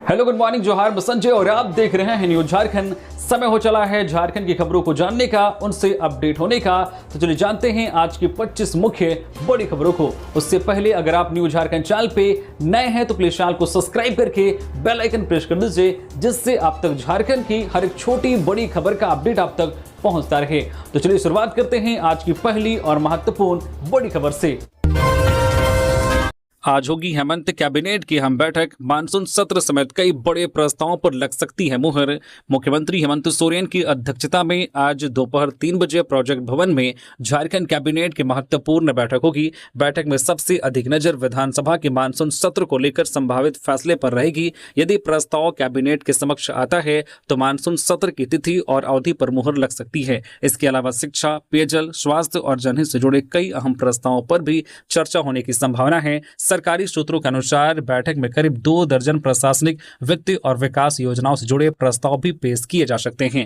Hello good morning, जोहार, मैं संजय और आप देख रहे हैं न्यूज झारखंड। समय हो चला है झारखंड की खबरों को जानने का, उनसे अपडेट होने का। तो चलिए जानते हैं आज की 25 मुख्य बड़ी खबरों को। उससे पहले अगर आप न्यूज झारखंड चैनल पे नए हैं तो प्लीज चैनल को सब्सक्राइब करके बेल आइकन प्रेस कर दीजिए, जिससे आप तक झारखंड की हर एक छोटी बड़ी खबर का अपडेट आप तक पहुंचता रहे। तो चलिए शुरुआत करते हैं आज की पहली और महत्वपूर्ण बड़ी खबर से। आज होगी हेमंत कैबिनेट की अहम बैठक, मानसून सत्र समेत कई बड़े प्रस्तावों पर लग सकती है मुहर। मुख्यमंत्री हेमंत सोरेन की अध्यक्षता में आज दोपहर 3 बजे प्रोजेक्ट भवन में झारखंड कैबिनेट की महत्वपूर्ण बैठक होगी। बैठक में सबसे अधिक नजर विधानसभा के मानसून सत्र को लेकर संभावित फैसले पर रहेगी। यदि प्रस्ताव कैबिनेट के समक्ष आता है तो मानसून सत्र की तिथि और अवधि पर मुहर लग सकती है। इसके अलावा शिक्षा, पेयजल, स्वास्थ्य और जनहित से जुड़े कई अहम प्रस्तावों पर भी चर्चा होने की संभावना है। सरकारी सूत्रों के अनुसार बैठक में करीब 2 दर्जन प्रशासनिक, वित्तीय और विकास योजनाओं से जुड़े प्रस्ताव भी पेश किए जा सकते हैं।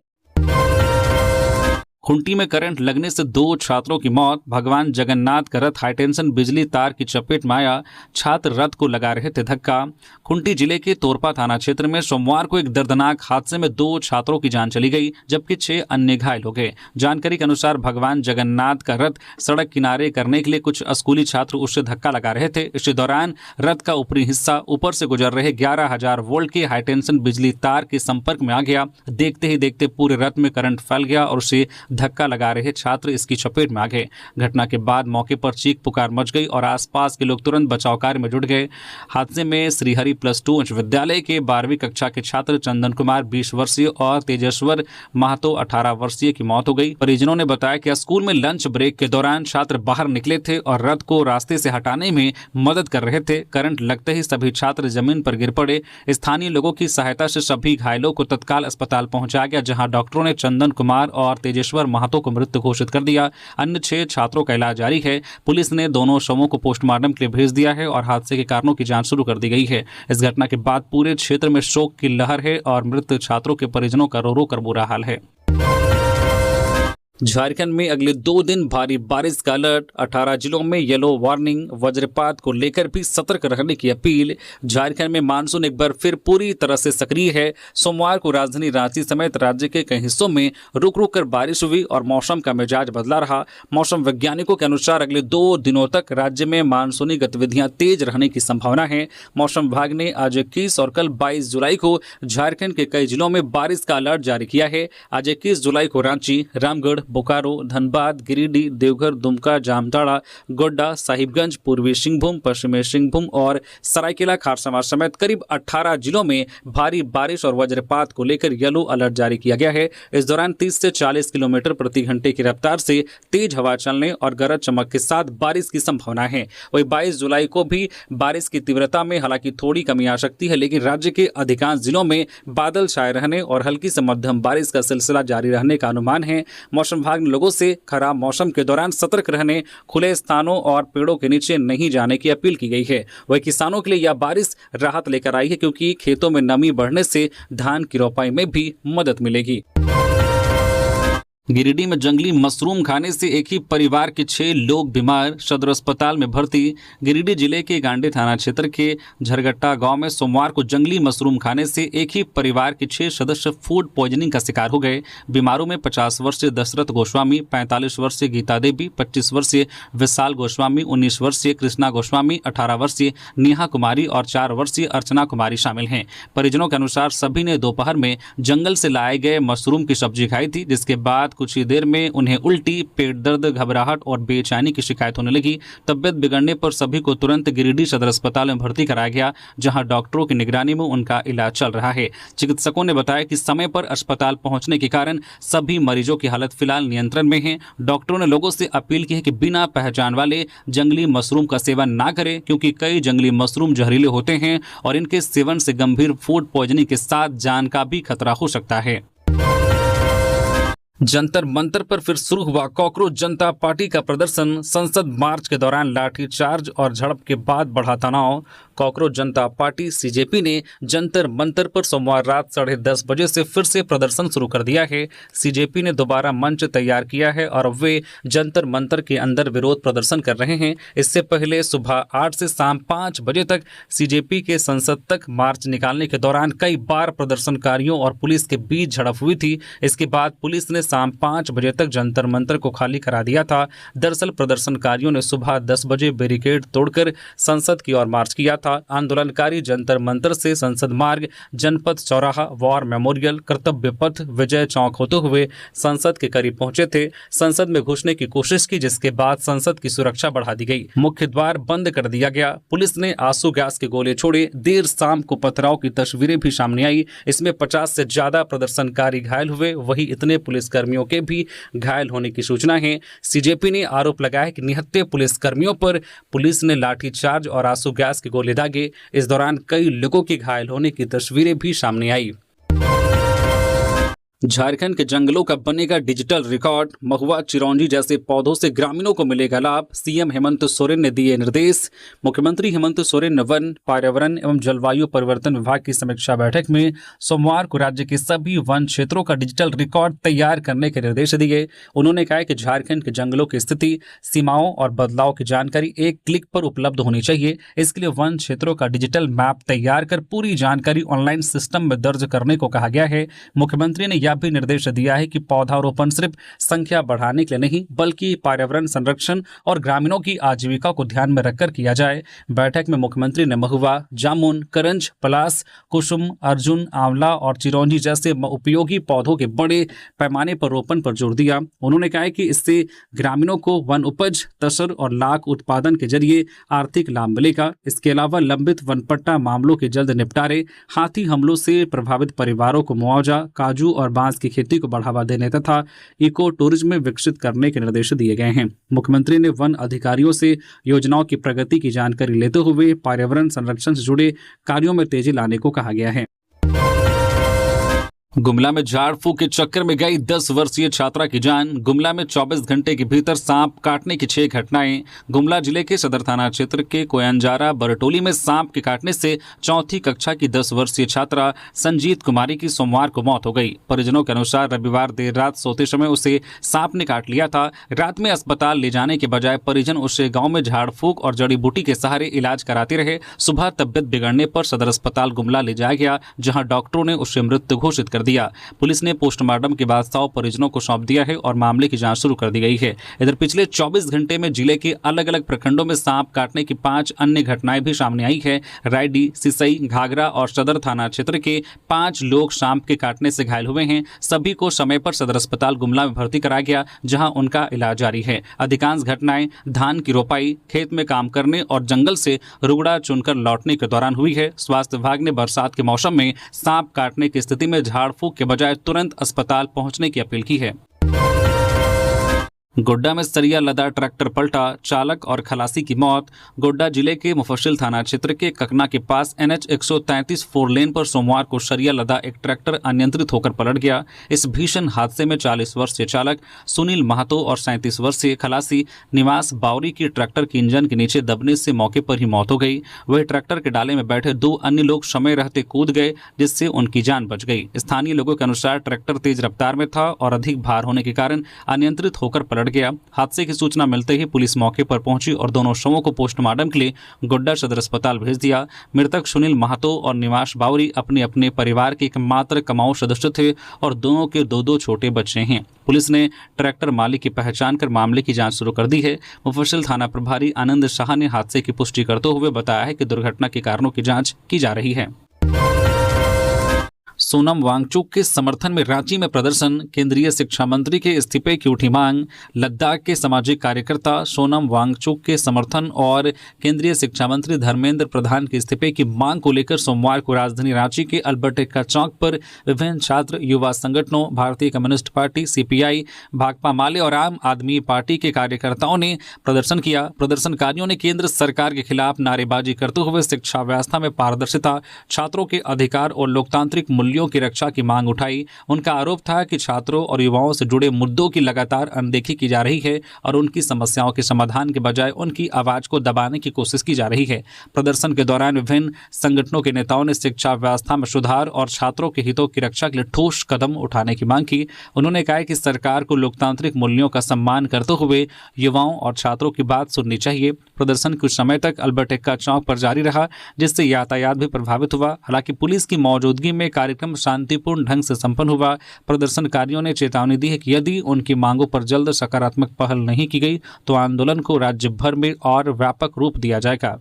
खूंटी में करंट लगने से 2 छात्रों की मौत, भगवान जगन्नाथ का रथ हाईटेंशन बिजली तार की चपेट में आया, छात्र रथ को लगा रहे थे धक्का। खूंटी जिले के तोरपा थाना क्षेत्र में सोमवार को एक दर्दनाक हादसे में 2 छात्रों की जान चली गई, जबकि 6 अन्य घायल हो गए। जानकारी के अनुसार भगवान जगन्नाथ का रथ सड़क किनारे करने के लिए कुछ स्कूली छात्र उससे धक्का लगा रहे थे। इसी दौरान रथ का ऊपरी हिस्सा ऊपर से गुजर रहे 11,000 वोल्ट के हाईटेंशन बिजली तार के संपर्क में आ गया। देखते ही देखते पूरे रथ में करंट फैल गया और उसे धक्का लगा रहे छात्र इसकी चपेट में आ गए। घटना के बाद मौके पर चीख पुकार मच गई और आसपास के लोग तुरंत बचाव कार्य में जुट गए। हादसे में श्रीहरि +2 उच्च विद्यालय के 12वीं कक्षा के छात्र चंदन कुमार 20 वर्षीय और तेजेश्वर महतो 18 वर्षीय की मौत हो गई। परिजनों ने बताया कि स्कूल में लंच ब्रेक के दौरान छात्र बाहर निकले थे और रथ को रास्ते से हटाने में मदद कर रहे थे। करंट लगते ही सभी छात्र जमीन पर गिर पड़े। स्थानीय लोगों की सहायता से सभी घायलों को तत्काल अस्पताल पहुंचाया गया, जहां डॉक्टरों ने चंदन कुमार और तेजेश्वर महतो को मृत घोषित कर दिया। अन्य 6 छात्रों का इलाज जारी है। पुलिस ने दोनों शवों को पोस्टमार्टम के लिए भेज दिया है और हादसे के कारणों की जांच शुरू कर दी गई है। इस घटना के बाद पूरे क्षेत्र में शोक की लहर है और मृत छात्रों के परिजनों का रो रो कर बुरा हाल है। झारखंड में अगले 2 दिन भारी बारिश का अलर्ट, 18 जिलों में येलो वार्निंग, वज्रपात को लेकर भी सतर्क रहने की अपील। झारखंड में मानसून एक बार फिर पूरी तरह से सक्रिय है। सोमवार को राजधानी रांची समेत राज्य के कई हिस्सों में रुक रुक कर बारिश हुई और मौसम का मिजाज बदला रहा। मौसम वैज्ञानिकों के अनुसार अगले 2 दिनों तक राज्य में मानसूनी गतिविधियां तेज रहने की संभावना है। मौसम विभाग ने आज 21 और कल 22 जुलाई को झारखंड के कई जिलों में बारिश का अलर्ट जारी किया है। आज 21 जुलाई को रांची, रामगढ़, बोकारो, धनबाद, गिरिडीह, देवघर, दुमका, जामताड़ा, गोड्डा, साहिबगंज, पूर्वी सिंहभूम, पश्चिमी सिंहभूम और सरायकेला खरसावां समेत करीब 18 जिलों में भारी बारिश और वज्रपात को लेकर येलो अलर्ट जारी किया गया है। इस दौरान 30 से 40 किलोमीटर प्रति घंटे की रफ्तार से तेज हवा चलने और गरज चमक के साथ बारिश की संभावना है। वही 22 जुलाई को भी बारिश की तीव्रता में हालांकि थोड़ी कमी आ सकती है, लेकिन राज्य के अधिकांश जिलों में बादल छाए रहने और हल्की से मध्यम बारिश का सिलसिला जारी रहने का अनुमान है। मौसम विभाग ने लोगों से खराब मौसम के दौरान सतर्क रहने, खुले स्थानों और पेड़ों के नीचे नहीं जाने की अपील की गई है। वही किसानों के लिए यह बारिश राहत लेकर आई है, क्योंकि खेतों में नमी बढ़ने से धान की रोपाई में भी मदद मिलेगी। गिरिडीह में जंगली मशरूम खाने से एक ही परिवार के 6 लोग बीमार, सदर अस्पताल में भर्ती। गिरिडीह जिले के गांडी थाना क्षेत्र के झरगट्टा गांव में सोमवार को जंगली मशरूम खाने से एक ही परिवार के 6 सदस्य फूड पॉइजनिंग का शिकार हो गए। बीमारों में 50 वर्षीय दशरथ गोस्वामी, 45 वर्षीय गीता देवी, 25 वर्षीय विशाल गोस्वामी, 19 वर्षीय कृष्णा गोस्वामी, 18 वर्षीय नेहा कुमारी और 4 वर्षीय अर्चना कुमारी शामिल हैं। परिजनों के अनुसार सभी ने दोपहर में जंगल से लाए गए मशरूम की सब्जी खाई थी, जिसके बाद कुछ ही देर में उन्हें उल्टी, पेट दर्द, घबराहट और बेचैनी की शिकायत होने लगी। तबियत बिगड़ने पर सभी को तुरंत गिरिडीह सदर अस्पताल में भर्ती कराया गया, जहां डॉक्टरों की निगरानी में उनका इलाज चल रहा है। चिकित्सकों ने बताया कि समय पर अस्पताल पहुंचने के कारण सभी मरीजों की हालत फिलहाल नियंत्रण में है। डॉक्टरों ने लोगों से अपील की है कि बिना पहचान वाले जंगली मशरूम का सेवन ना करें, क्योंकि कई जंगली मशरूम जहरीले होते हैं और इनके सेवन से गंभीर फूड पॉइजनिंग के साथ जान का भी खतरा हो सकता है। जंतर मंतर पर फिर शुरू हुआ कॉकरोच जनता पार्टी का प्रदर्शन। संसद मार्च के दौरान लाठीचार्ज और झड़प के बाद बढ़ा तनाव। कॉकरोच जनता पार्टी सीजेपी ने जंतर मंतर पर सोमवार रात 10:30 बजे से फिर से प्रदर्शन शुरू कर दिया है। सीजेपी ने दोबारा मंच तैयार किया है और वे जंतर मंतर के अंदर विरोध प्रदर्शन कर रहे हैं। इससे पहले सुबह 8 से शाम 5 बजे तक सीजेपी के संसद तक मार्च निकालने के दौरान कई बार प्रदर्शनकारियों और पुलिस के बीच झड़प हुई थी। इसके बाद पुलिस ने शाम 5 बजे तक जंतर मंतर को खाली करा दिया था। दरअसल प्रदर्शनकारियों ने सुबह 10 बजे बैरिकेड तोड़कर संसद की ओर मार्च किया था। आंदोलनकारी जंतर मंतर से संसद मार्ग, जनपद चौराहा, वॉर मेमोरियल, कर्तव्य पथ, विजय चौक होते हुए संसद के करीब पहुंचे थे। संसद में घुसने की कोशिश की, जिसके बाद संसद की सुरक्षा बढ़ा दी गई। मुख्य द्वार बंद कर दिया गया। पुलिस ने आंसू गैस के गोले छोड़े। देर शाम को पथराव की तस्वीरें भी सामने आई। इसमें 50 से ज्यादा प्रदर्शनकारी घायल हुए। वहीं इतने पुलिसकर्मियों के भी घायल होने की सूचना है। सीजेपी ने आरोप लगाया कि निहत्थे पुलिसकर्मियों पर पुलिस ने लाठीचार्ज और आंसू गैस के गोले दागे। इस दौरान कई लोगों के घायल होने की तस्वीरें भी सामने आई। झारखंड के जंगलों का बनेगा डिजिटल रिकॉर्ड। महुआ, चिरौंजी जैसे पौधों से ग्रामीणों को मिलेगा लाभ। सीएम हेमंत सोरेन ने दिए निर्देश। मुख्यमंत्री हेमंत सोरेन ने वन, पर्यावरण एवं जलवायु परिवर्तन विभाग की समीक्षा बैठक में सोमवार को राज्य के सभी वन क्षेत्रों का डिजिटल रिकॉर्ड तैयार करने के निर्देश दिए। उन्होंने कहा कि झारखंड के जंगलों की स्थिति, सीमाओं और बदलाव की जानकारी एक क्लिक पर उपलब्ध होनी चाहिए। इसके लिए वन क्षेत्रों का डिजिटल मैप तैयार कर पूरी जानकारी ऑनलाइन सिस्टम में दर्ज करने को कहा गया है। मुख्यमंत्री ने भी निर्देश दिया है कि पौधारोपण सिर्फ संख्या बढ़ाने के लिए नहीं, बल्कि पर्यावरण संरक्षण और ग्रामीणों की आजीविका को ध्यान में रखकर किया जाए। बैठक में मुख्यमंत्री ने महुआ, जामुन, करंज, पलास, कुसुम, अर्जुन, आंवला और चिरौंजी जैसे उपयोगी पौधों के बड़े पैमाने पर रोपण पर जोर दिया। उन्होंने कहा कि इससे ग्रामीणों को वन उपज, तसर और लाख उत्पादन के जरिए आर्थिक लाभ मिलेगा। इसके अलावा लंबित वन पट्टा मामलों के जल्द निपटारे, हाथी हमलों से प्रभावित परिवारों को मुआवजा, काजू और बांस की खेती को बढ़ावा देने तथा इको टूरिज्म में विकसित करने के निर्देश दिए गए हैं। मुख्यमंत्री ने वन अधिकारियों से योजनाओं की प्रगति की जानकारी लेते हुए पर्यावरण संरक्षण से जुड़े कार्यों में तेजी लाने को कहा गया है। गुमला में झाड़ फूक के चक्कर में गई 10 वर्षीय छात्रा की जान। गुमला में 24 घंटे के भीतर सांप काटने की 6 घटनाएं। गुमला जिले के सदर थाना क्षेत्र के कोयंजारा बरटोली में सांप के काटने से चौथी कक्षा की 10 वर्षीय छात्रा संजीत कुमारी की सोमवार को मौत हो गई। परिजनों के अनुसार रविवार देर रात सोते समय उसे सांप ने काट लिया था। रात में अस्पताल ले जाने के बजाय परिजन उसे गाँव में झाड़ फूक और जड़ी बूटी के सहारे इलाज कराते रहे। सुबह तबियत बिगड़ने पर सदर अस्पताल गुमला ले जाया गया, जहाँ डॉक्टरों ने उसे मृत घोषित कर दिया। पुलिस ने पोस्टमार्टम के बाद 100 परिजनों को सौंप दिया है और मामले की जांच शुरू कर दी गई है। इधर पिछले 24 घंटे में जिले के अलग अलग प्रखंडों में सांप काटने की 5 अन्य घटनाएं भी सामने आई है। रायडी, सिसई, घाघरा और सदर थाना क्षेत्र के 5 लोग सांप के काटने से घायल हुए हैं। सभी को समय पर सदर अस्पताल गुमला में भर्ती कराया गया, जहां उनका इलाज जारी है। अधिकांश घटनाएं धान की रोपाई, खेत में काम करने और जंगल से रुगड़ा चुनकर लौटने के दौरान हुई है। स्वास्थ्य विभाग ने बरसात के मौसम में सांप काटने की स्थिति में झाड़ फूक के बजाय तुरंत अस्पताल पहुंचने की अपील की है। गोड्डा में सरिया लदा ट्रैक्टर पलटा, चालक और खलासी की मौत। गोड्डा जिले के मुफस्सिल थाना क्षेत्र के ककना के पास NH 133 4 लेन पर सोमवार को सरिया लदा एक ट्रैक्टर अनियंत्रित होकर पलट गया। इस भीषण हादसे में 40 वर्षीय चालक सुनील महतो और 37 वर्षीय खलासी निवास बावरी की ट्रैक्टर के इंजन के नीचे दबने से मौके पर ही मौत हो गई। वही ट्रैक्टर के डाले में बैठे 2 अन्य लोग समय रहते कूद गए, जिससे उनकी जान बच गई। स्थानीय लोगों के अनुसार ट्रैक्टर तेज रफ्तार में था और अधिक भार होने के कारण अनियंत्रित होकर पलट गया। हादसे की सूचना मिलते ही पुलिस मौके पर पहुंची और दोनों शवों को पोस्टमार्टम के लिए गोड्डा सदर अस्पताल भेज दिया। मृतक सुनील महतो और निवास बावरी अपने अपने परिवार के एकमात्र कमाऊ सदस्य थे और दोनों के 2-2 छोटे बच्चे हैं। पुलिस ने ट्रैक्टर मालिक की पहचान कर मामले की जांच शुरू कर दी है। मुफस्सिल थाना प्रभारी आनंद शाह ने हादसे की पुष्टि करते हुए बताया है कि दुर्घटना के कारणों की जांच की जा रही है। सोनम वांगचुक के समर्थन में रांची में प्रदर्शन। केंद्रीय शिक्षा मंत्री के इस्तीफे की उठी मांग। लद्दाख के सामाजिक कार्यकर्ता सोनम वांगचुक के समर्थन और केंद्रीय शिक्षा मंत्री धर्मेंद्र प्रधान के इस्तीफे की मांग को लेकर सोमवार को राजधानी रांची के अल्बर्ट एक्का चौक पर विभिन्न छात्र, युवा संगठनों, भारतीय कम्युनिस्ट पार्टी, CPI, भाकपा माले और आम आदमी पार्टी के कार्यकर्ताओं ने प्रदर्शन किया। प्रदर्शनकारियों ने केंद्र सरकार के खिलाफ नारेबाजी करते हुए शिक्षा व्यवस्था में पारदर्शिता, छात्रों के अधिकार और लोकतांत्रिक मूल्यों बेटियों की रक्षा की मांग उठाई। उनका आरोप था कि छात्रों और युवाओं से जुड़े मुद्दों की लगातार अनदेखी की जा रही है और उनकी समस्याओं के समाधान के बजाय उनकी आवाज को दबाने की कोशिश की जा रही है। प्रदर्शन के दौरान विभिन्न संगठनों के नेताओं ने शिक्षा व्यवस्था में सुधार और छात्रों के हितों की रक्षा के लिए ठोस कदम उठाने की मांग की। उन्होंने कहा कि सरकार को लोकतांत्रिक मूल्यों का सम्मान करते हुए युवाओं और छात्रों की बात सुननी चाहिए। प्रदर्शन कुछ समय तक अल्बर्ट एक्का चौक पर जारी रहा, जिससे यातायात भी प्रभावित हुआ। हालांकि पुलिस की मौजूदगी में कार्यक्रम शांतिपूर्ण ढंग से संपन्न हुआ। प्रदर्शनकारियों ने चेतावनी दी है कि यदि उनकी मांगों पर जल्द सकारात्मक पहल नहीं की गई तो आंदोलन को राज्य भर में और व्यापक रूप दिया जाएगा।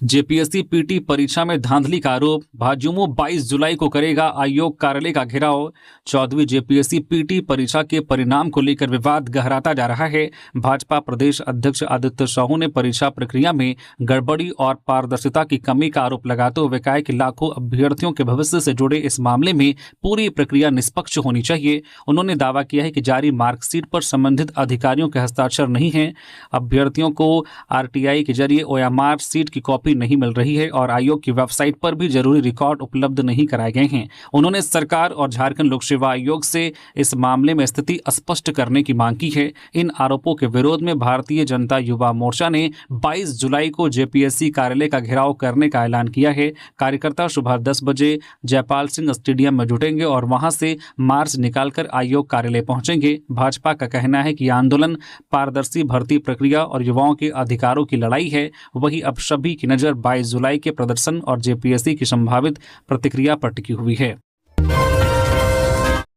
जेपीएससी पीटी परीक्षा में धांधली का आरोप, भाजयुमो 22 जुलाई को करेगा आयोग कार्यालय का घेराव। 14वीं जेपीएससी पीटी परीक्षा के परिणाम को लेकर विवाद गहराता जा रहा है। भाजपा प्रदेश अध्यक्ष आदित्य साहू ने परीक्षा प्रक्रिया में गड़बड़ी और पारदर्शिता की कमी का आरोप लगाते हुए कहा कि लाखों अभ्यर्थियों के भविष्य से जुड़े इस मामले में पूरी प्रक्रिया निष्पक्ष होनी चाहिए। उन्होंने दावा किया है कि जारी मार्कशीट पर संबंधित अधिकारियों के हस्ताक्षर नहीं है। अभ्यर्थियों को आरटीआई के जरिए ओएमआर सीट की कॉपी नहीं मिल रही है और आयोग की वेबसाइट पर भी जरूरी रिकॉर्ड उपलब्ध नहीं कराए गए हैं। उन्होंने सरकार और झारखंड लोक सेवा आयोग से इस मामले में स्थिति स्पष्ट करने की मांग की है। इन आरोपों के विरोध में भारतीय जनता युवा मोर्चा ने 22 जुलाई को जेपीएससी कार्यालय का घेराव करने का ऐलान किया है। कार्यकर्ता सुबह 10 बजे जयपाल सिंह स्टेडियम में जुटेंगे और वहां से मार्च निकालकर आयोग कार्यालय पहुंचेंगे। भाजपा का कहना है कि आंदोलन पारदर्शी भर्ती प्रक्रिया और युवाओं के अधिकारों की लड़ाई है। वही अब सभी की नजर 22 जुलाई के प्रदर्शन और जेपीएससी की संभावित प्रतिक्रिया पर टिकी हुई है।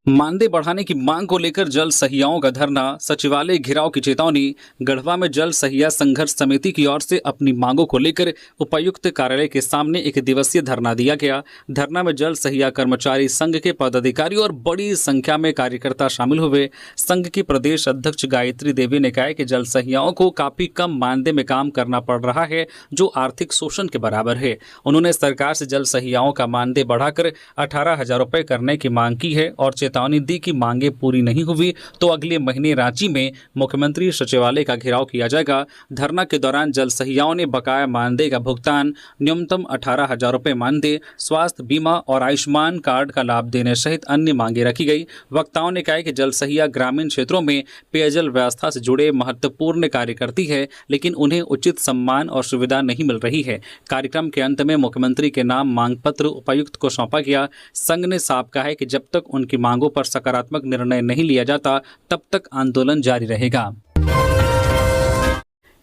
मानदेय बढ़ाने की मांग को लेकर जल सहियाओं का धरना, सचिवालय घेराव की चेतावनी। गढ़वा में जल सहिया संघर्ष समिति की ओर से अपनी मांगों को लेकर उपायुक्त कार्यालय के सामने एक दिवसीय धरना दिया गया। धरना में जल सहिया कर्मचारी संघ के पदाधिकारी और बड़ी संख्या में कार्यकर्ता शामिल हुए। संघ की प्रदेश अध्यक्ष गायत्री देवी ने कहा कि जल सहियाओं को काफी कम मानदेय में काम करना पड़ रहा है, जो आर्थिक शोषण के बराबर है। उन्होंने सरकार से जल सहियाओं का मानदेय बढ़ाकर 18,000 रुपये करने की मांग की है और चेतावनी दी कि मांगे पूरी नहीं हुई तो अगले महीने रांची में मुख्यमंत्री सचिवालय का घेराव किया जाएगा। धरना के दौरान जल सहियाओं ने बकाया मानदेय का भुगतान, न्यूनतम 18,000 रुपये मानदेय, स्वास्थ्य बीमा और आयुष्मान कार्ड का लाभ देने सहित अन्य मांगे रखी गई। वक्ताओं ने कहा कि जल सहिया ग्रामीण क्षेत्रों में पेयजल व्यवस्था से जुड़े महत्वपूर्ण कार्य करती है, लेकिन उन्हें उचित सम्मान और सुविधा नहीं मिल रही है। कार्यक्रम के अंत में मुख्यमंत्री के नाम मांग पत्र उपायुक्त को सौंपा गया। संघ ने साफ कहा है कि जब तक उनकी मांगों पर सकारात्मक निर्णय नहीं लिया जाता तब तक आंदोलन जारी रहेगा।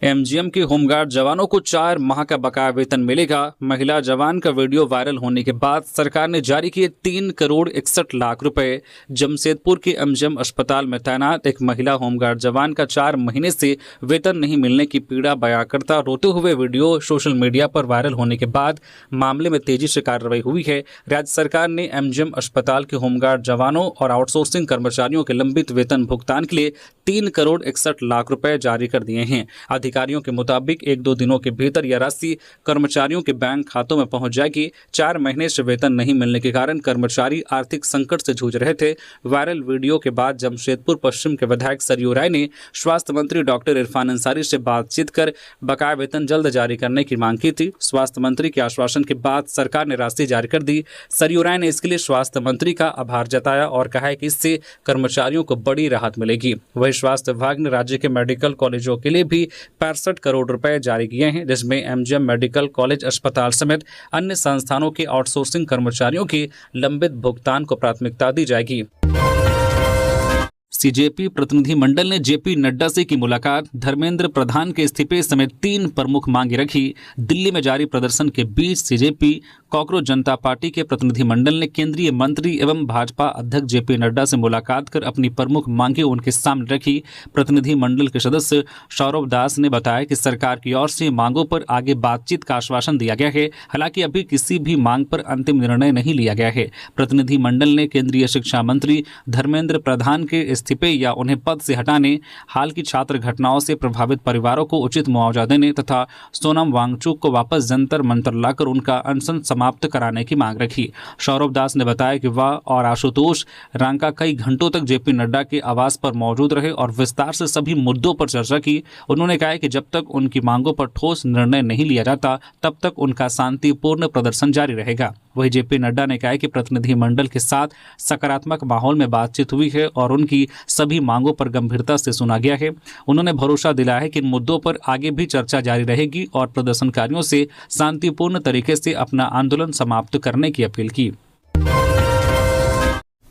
एमजीएम के होमगार्ड जवानों को 4 माह का बकाया वेतन मिलेगा। महिला जवान का वीडियो वायरल होने के बाद सरकार ने जारी किए 3 करोड़ 61 लाख रुपए। जमशेदपुर के एमजीएम अस्पताल में तैनात एक महिला होमगार्ड जवान का 4 महीने से वेतन नहीं मिलने की पीड़ा बयां करता रोते हुए वीडियो सोशल मीडिया पर वायरल होने के बाद मामले में तेजी से कार्रवाई हुई है। राज्य सरकार ने एमजीएम अस्पताल के होमगार्ड जवानों और आउटसोर्सिंग कर्मचारियों के लंबित वेतन भुगतान के लिए 3 करोड़ 61 लाख रुपए जारी कर दिए हैं। अधिकारियों के मुताबिक 1-2 दिनों के भीतर यह राशि कर्मचारियों के बैंक खातों में पहुंच जाएगी। 4 महीने से वेतन नहीं मिलने के कारण कर्मचारी आर्थिक संकट से जूझ रहे थे। वायरल वीडियो के बाद जमशेदपुर पश्चिम के विधायक सरयू राय ने स्वास्थ्य मंत्री डॉक्टर इरफान अंसारी से बातचीत कर बकाया वेतन जल्द जारी करने की मांग की थी। स्वास्थ्य मंत्री के आश्वासन के बाद सरकार ने राशि जारी कर दी। सरयू राय ने इसके लिए स्वास्थ्य मंत्री का आभार जताया और कहा है कि इससे कर्मचारियों को बड़ी राहत मिलेगी। वहीं स्वास्थ्य विभाग ने राज्य के मेडिकल कॉलेजों के लिए भी 65 करोड़ रुपए जारी किए हैं, जिसमें एमजीएम मेडिकल कॉलेज अस्पताल समेत अन्य संस्थानों के आउटसोर्सिंग कर्मचारियों के लंबित भुगतान को प्राथमिकता दी जाएगी। सीजेपी प्रतिनिधि मंडल ने जेपी नड्डा से की मुलाकात, धर्मेंद्र प्रधान के इस्तीफे समेत 3 प्रमुख मांगे रखी। दिल्ली में जारी प्रदर्शन के बीच सीजेपी कॉकरोच जनता पार्टी के प्रतिनिधि मंडल ने केंद्रीय मंत्री एवं भाजपा अध्यक्ष जेपी नड्डा से मुलाकात कर अपनी प्रमुख मांगे उनके सामने रखी। प्रतिनिधि मंडल के सदस्य सौरभ दास ने बताया कि सरकार की ओर से मांगों पर आगे बातचीत का आश्वासन दिया गया है, हालांकि अभी किसी भी मांग पर अंतिम निर्णय नहीं लिया गया है। प्रतिनिधि मंडल ने केंद्रीय शिक्षा मंत्री धर्मेंद्र प्रधान के इस्तीफे या उन्हें पद से हटाने, हाल की छात्र घटनाओं से प्रभावित परिवारों को उचित मुआवजा देने तथा सोनम वांगचुक को वापस जंतर मंतर लाकर उनका अनशन समाप्त कराने की मांग रखी। सौरभ दास ने बताया कि वह और आशुतोष रांका कई घंटों तक जेपी नड्डा के आवास पर मौजूद रहे और विस्तार से सभी मुद्दों पर चर्चा की। उन्होंने कहा कि जब तक उनकी मांगों पर ठोस निर्णय नहीं लिया जाता तब तक उनका शांतिपूर्ण प्रदर्शन जारी रहेगा। वहीं जेपी नड्डा ने कहा कि प्रतिनिधिमंडल के साथ सकारात्मक माहौल में बातचीत हुई है और उनकी सभी मांगों पर गंभीरता से सुना गया है। उन्होंने भरोसा दिलाया है कि इन मुद्दों पर आगे भी चर्चा जारी रहेगी और प्रदर्शनकारियों से शांतिपूर्ण तरीके से अपना आंदोलन समाप्त करने की अपील की।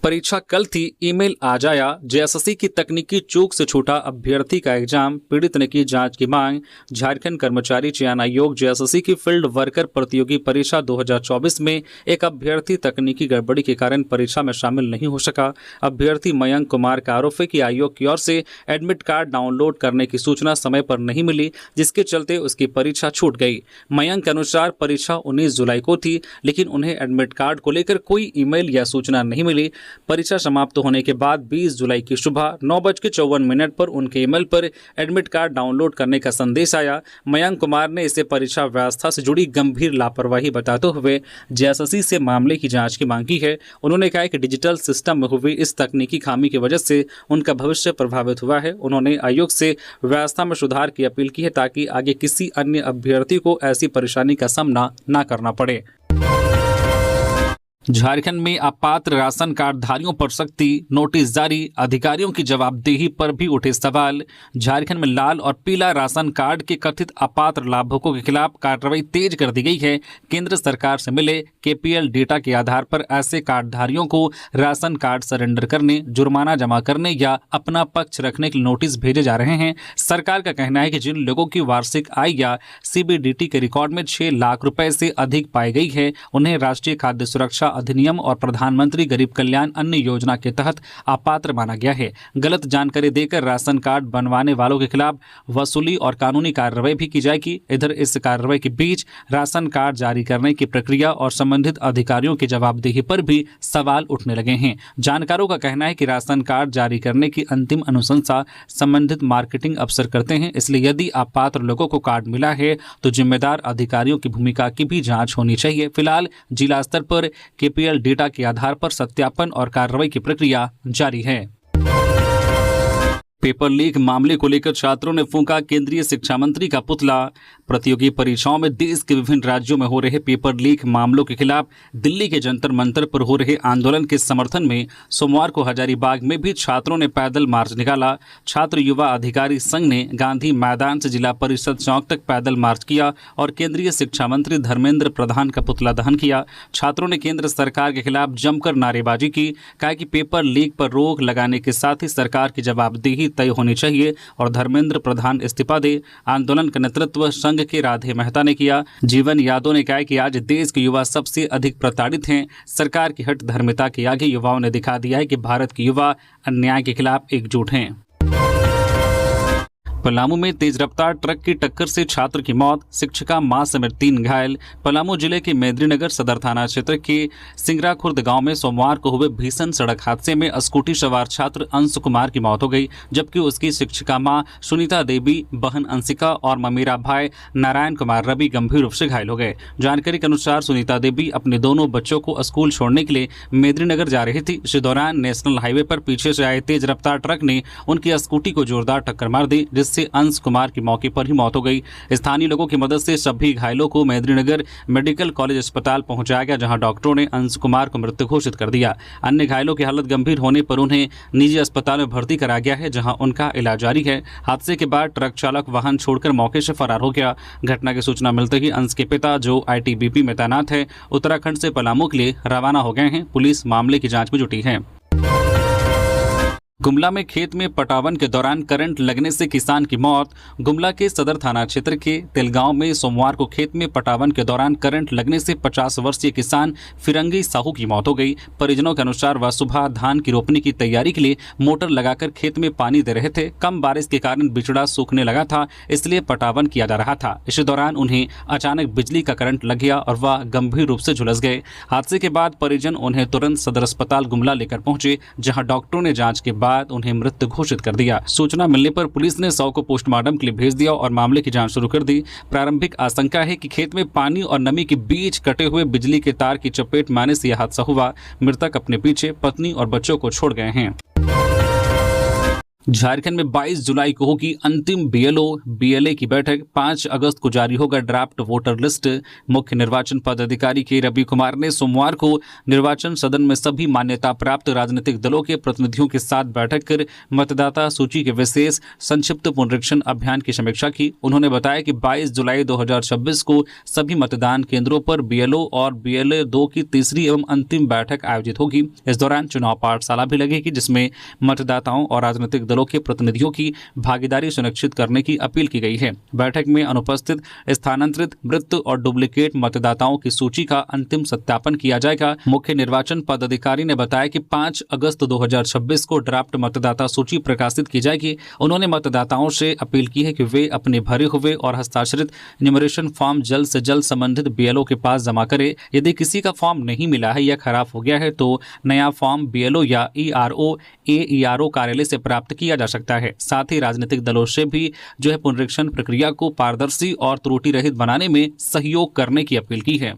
परीक्षा कल थी, ईमेल आ जाया, जेएसएससी की तकनीकी चूक से छूटा अभ्यर्थी का एग्जाम, पीड़ित ने की जांच की मांग। झारखंड कर्मचारी चयन आयोग जेएसएससी की फील्ड वर्कर प्रतियोगी परीक्षा 2024 में एक अभ्यर्थी तकनीकी गड़बड़ी के कारण परीक्षा में शामिल नहीं हो सका। अभ्यर्थी मयंक कुमार का आरोप है कि आयोग की ओर से एडमिट कार्ड डाउनलोड करने की सूचना समय पर नहीं मिली, जिसके चलते उसकी परीक्षा छूट गई। मयंक के अनुसार परीक्षा 19 जुलाई को थी, लेकिन उन्हें एडमिट कार्ड को लेकर कोई ईमेल या सूचना नहीं मिली। परीक्षा समाप्त होने के बाद 20 जुलाई की सुबह 9:54 पर उनके ईमेल पर एडमिट कार्ड डाउनलोड करने का संदेश आया। मयंक कुमार ने इसे परीक्षा व्यवस्था से जुड़ी गंभीर लापरवाही बताते हुए जेएसएससी से मामले की जांच की मांग की है। उन्होंने कहा कि डिजिटल सिस्टम में हुई इस तकनीकी खामी की वजह से उनका भविष्य प्रभावित हुआ है। उन्होंने आयोग से व्यवस्था में सुधार की अपील की है ताकि आगे किसी अन्य अभ्यर्थी को ऐसी परेशानी का सामना न करना पड़े। झारखंड में अपात्र राशन कार्डधारियों पर सख्ती, नोटिस जारी, अधिकारियों की जवाबदेही पर भी उठे सवाल। झारखंड में लाल और पीला राशन कार्ड के कथित अपात्र लाभुकों के खिलाफ कार्रवाई तेज कर दी गई है। केंद्र सरकार से मिले केपीएल डेटा के आधार पर ऐसे कार्डधारियों को राशन कार्ड सरेंडर करने, जुर्माना जमा करने या अपना पक्ष रखने के नोटिस भेजे जा रहे हैं। सरकार का कहना है कि जिन लोगों की वार्षिक आय या सीबीडीटी के रिकॉर्ड में 6 लाख रुपए से अधिक पाई गई है, उन्हें राष्ट्रीय खाद्य सुरक्षा अधिनियम और प्रधानमंत्री गरीब कल्याण अन्न योजना के तहत अपात्र माना गया है। गलत जानकारी देकर राशन कार्ड बनवाने वालों के खिलाफ वसूली और कानूनी कार्रवाई भी की जाएगी। इधर इस कार्रवाई के बीच राशन कार्ड जारी करने की प्रक्रिया और संबंधित अधिकारियों की जवाबदेही पर भी सवाल उठने लगे हैं। जानकारों का कहना है कि राशन कार्ड जारी करने की अंतिम अनुशंसा संबंधित मार्केटिंग अफसर करते हैं, इसलिए यदि अपात्र लोगों को कार्ड मिला है तो जिम्मेदार अधिकारियों की भूमिका की भी जांच होनी चाहिए। फिलहाल जिला स्तर पर केपीएल डेटा के आधार पर सत्यापन और कार्रवाई की प्रक्रिया जारी है। पेपर लीक मामले को लेकर छात्रों ने फूंका केंद्रीय शिक्षा मंत्री का पुतला। प्रतियोगी परीक्षाओं में देश के विभिन्न राज्यों में हो रहे पेपर लीक मामलों के खिलाफ दिल्ली के जंतर मंतर पर हो रहे आंदोलन के समर्थन में सोमवार को हजारीबाग में भी छात्रों ने पैदल मार्च निकाला। छात्र युवा अधिकारी संघ ने गांधी मैदान से जिला परिषद चौक तक पैदल मार्च किया और केंद्रीय शिक्षा मंत्री धर्मेंद्र प्रधान का पुतला दहन किया। छात्रों ने केंद्र सरकार के खिलाफ जमकर नारेबाजी की, कहा कि पेपर लीक पर रोक लगाने के साथ ही सरकार की जवाबदेही तय होनी चाहिए और धर्मेंद्र प्रधान इस्तीफा दे। आंदोलन का नेतृत्व संघ के राधे मेहता ने किया। जीवन यादव ने कहा कि आज देश के युवा सबसे अधिक प्रताड़ित हैं। सरकार की हठ धर्मिता के आगे युवाओं ने दिखा दिया है कि भारत के युवा अन्याय के खिलाफ एकजुट हैं। पलामू में तेज रफ्तार ट्रक की टक्कर से छात्र की मौत, शिक्षिका मां समेत 3 घायल। पलामू जिले के मेदिनीनगर सदर थाना क्षेत्र के सिंगरा खुर्द गांव में सोमवार को हुए भीषण सड़क हादसे में स्कूटी सवार छात्र अंश कुमार की मौत हो गई, जबकि उसकी शिक्षिका मां सुनीता देवी, बहन अंशिका और ममीरा भाई नारायण कुमार रवि गंभीर रूप से घायल हो गए। जानकारी के अनुसार सुनीता देवी अपने दोनों बच्चों को स्कूल छोड़ने के लिए मेदिनीनगर जा रही थी। इसी दौरान नेशनल हाईवे पर पीछे से आए तेज रफ्तार ट्रक ने उनकी स्कूटी को जोरदार टक्कर मार दी, जिससे अंश कुमार की मौके पर ही मौत हो गई। स्थानीय लोगों की मदद से सभी घायलों को मेदिनीनगर मेडिकल कॉलेज अस्पताल पहुंचाया गया, जहां डॉक्टरों ने अंश कुमार को मृत घोषित कर दिया। अन्य घायलों की हालत गंभीर होने पर उन्हें निजी अस्पताल में भर्ती कराया गया है, जहां उनका इलाज जारी है। हादसे के बाद ट्रक चालक वाहन छोड़कर मौके से फरार हो गया। घटना की सूचना मिलते ही अंश के पिता, जो आईटीबीपी में तैनात है, उत्तराखंड से पलामू के लिए रवाना हो गए हैं। पुलिस मामले की जांच में जुटी है। गुमला में खेत में पटावन के दौरान करंट लगने से किसान की मौत। गुमला के सदर थाना क्षेत्र के तेलगांव में सोमवार को खेत में पटावन के दौरान करंट लगने से 50 वर्षीय किसान फिरंगी साहू की मौत हो गई। परिजनों के अनुसार वह सुबह धान की रोपनी की तैयारी के लिए मोटर लगाकर खेत में पानी दे रहे थे। कम बारिश के कारण बिचड़ा सूखने लगा था, इसलिए पटावन किया जा रहा था। इसी दौरान उन्हें अचानक बिजली का करंट लग गया और वह गंभीर रूप से झुलस गए। हादसे के बाद परिजन उन्हें तुरंत सदर अस्पताल गुमला लेकर पहुंचे, जहाँ डॉक्टरों ने जाँच के बाद उन्हें मृत घोषित कर दिया। सूचना मिलने पर पुलिस ने शव को पोस्टमार्टम के लिए भेज दिया और मामले की जांच शुरू कर दी। प्रारंभिक आशंका है कि खेत में पानी और नमी के बीच कटे हुए बिजली के तार की चपेट में आने से यह हादसा हुआ। मृतक अपने पीछे पत्नी और बच्चों को छोड़ गए हैं। झारखंड में 22 जुलाई को होगी अंतिम BLO-BLA की बैठक। 5 अगस्त को जारी होगा ड्राफ्ट वोटर लिस्ट। मुख्य निर्वाचन पदाधिकारी के रवि कुमार ने सोमवार को निर्वाचन सदन में सभी मान्यता प्राप्त राजनीतिक दलों के प्रतिनिधियों के साथ बैठक कर मतदाता सूची के विशेष संक्षिप्त पुनरीक्षण अभियान की समीक्षा की। उन्होंने बताया कि 22 जुलाई 2026 को सभी मतदान केंद्रों पर BLO और BLA 2 की तीसरी एवं अंतिम बैठक आयोजित होगी। इस दौरान चुनाव पाठशाला भी लगेगी, जिसमें मतदाताओं और राजनीतिक दलों के प्रतिनिधियों की भागीदारी सुनिश्चित करने की अपील की गई है। बैठक में अनुपस्थित, स्थानांतरित, मृत और डुप्लीकेट मतदाताओं की सूची का अंतिम सत्यापन किया जाएगा। मुख्य निर्वाचन पदाधिकारी ने बताया कि 5 अगस्त 2026 को ड्राफ्ट मतदाता सूची प्रकाशित की जाएगी। उन्होंने मतदाताओं से अपील की है कि वे अपने भरे हुए और हस्ताक्षरित न्यूमरेशन फॉर्म जल्द से जल्द संबंधित BLO के पास जमा करें। यदि किसी का फॉर्म नहीं मिला है या खराब हो गया है तो नया फॉर्म BLO या ERO कार्यालय से प्राप्त किया जा सकता है। साथ ही राजनीतिक दलों से भी पुनरीक्षण प्रक्रिया को पारदर्शी और त्रुटि रहित बनाने में सहयोग करने की अपील की है।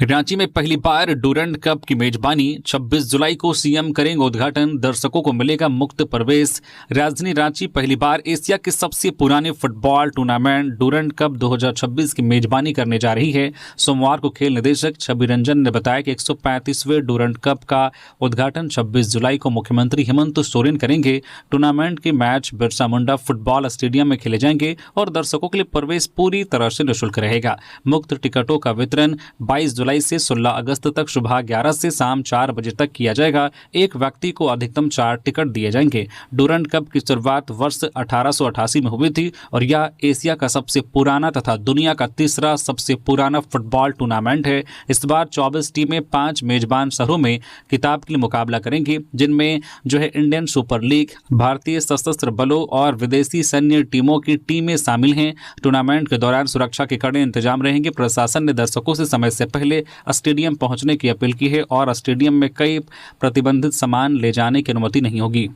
रांची में पहली बार डूरंड कप की मेजबानी। 26 जुलाई को CM करेंगे उद्घाटन। दर्शकों को मिलेगा मुक्त प्रवेश। राजधानी रांची पहली बार एशिया के सबसे पुराने फुटबॉल टूर्नामेंट डूरंड कप 2026 की मेजबानी करने जा रही है। सोमवार को खेल निदेशक छवि रंजन ने बताया कि 135वें डूरंड कप का उद्घाटन 26 जुलाई को मुख्यमंत्री हेमंत सोरेन करेंगे। टूर्नामेंट के match Birsa Munda football stadium में खेले जाएंगे और दर्शकों के लिए प्रवेश पूरी तरह से निःशुल्क रहेगा। मुक्त टिकटों का वितरण 22 जुलाई से 16 अगस्त तक सुबह 11 से शाम 4 बजे तक किया जाएगा। एक व्यक्ति को अधिकतम 4 टिकट दिए जाएंगे। डूरंड कप की शुरुआत वर्ष 1888 में हुई थी और यह एशिया का सबसे पुराना तथा दुनिया का तीसरा सबसे पुराना फुटबॉल टूर्नामेंट है। इस बार 24 टीमें 5 मेजबान शहरों में खिताब के लिए मुकाबला करेंगी, जिनमें इंडियन सुपर लीग, भारतीय सशस्त्र बलों और विदेशी सैन्य टीमों की टीमें शामिल हैं। टूर्नामेंट के दौरान सुरक्षा के कड़े इंतजाम रहेंगे। प्रशासन ने दर्शकों से समय से पहले स्टेडियम पहुंचने की अपील की है और स्टेडियम में कई प्रतिबंधित सामान ले जाने की अनुमति नहीं होगी।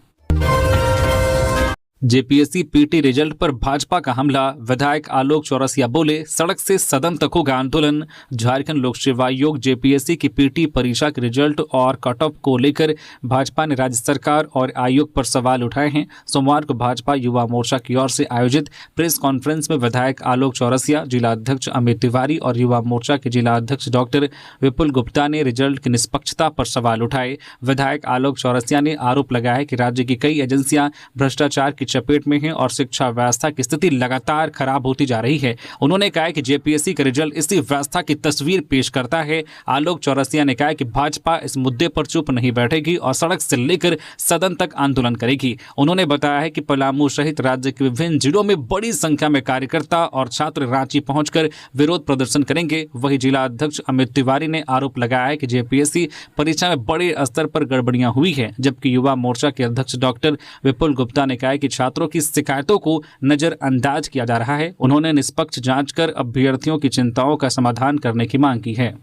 JPSC PT रिजल्ट पर भाजपा का हमला। विधायक आलोक चौरसिया बोले, सड़क से सदन तक होगा आंदोलन। झारखंड लोक सेवा आयोग JPSC की PT परीक्षा के रिजल्ट और कट ऑफ को लेकर भाजपा ने राज्य सरकार और आयोग पर सवाल उठाए हैं। सोमवार को भाजपा युवा मोर्चा की ओर से आयोजित प्रेस कॉन्फ्रेंस में विधायक आलोक चौरसिया, जिला अध्यक्ष अमित तिवारी और युवा मोर्चा के जिला अध्यक्ष डॉक्टर विपुल गुप्ता ने रिजल्ट की निष्पक्षता पर सवाल उठाए। विधायक आलोक चौरसिया ने आरोप लगाया कि राज्य की कई एजेंसियां भ्रष्टाचार की चपेट में हैं और शिक्षा व्यवस्था की स्थिति लगातार खराब होती जा रही है। उन्होंने कहा कि JPSC का रिजल्ट इसी व्यवस्था की तस्वीर पेश करता है। आलोक चौरसिया ने कहा कि भाजपा इस मुद्दे पर चुप नहीं बैठेगी और सड़क से लेकर सदन तक आंदोलन करेगी। उन्होंने बताया है कि पलामू सहित राज्य के विभिन्न जिलों में बड़ी संख्या में कार्यकर्ता और छात्र रांची पहुंचकर विरोध प्रदर्शन करेंगे। वहीं जिला अध्यक्ष अमित तिवारी ने आरोप लगाया है कि JPSC परीक्षा में बड़े स्तर पर गड़बड़ियां हुई है, जबकि युवा मोर्चा के अध्यक्ष डॉक्टर विपुल गुप्ता ने कहा कि छात्रों की शिकायतों को नजरअंदाज किया जा रहा है। उन्होंने निष्पक्ष जांच कर अभ्यर्थियों की चिंताओं का समाधान करने की मांग की है।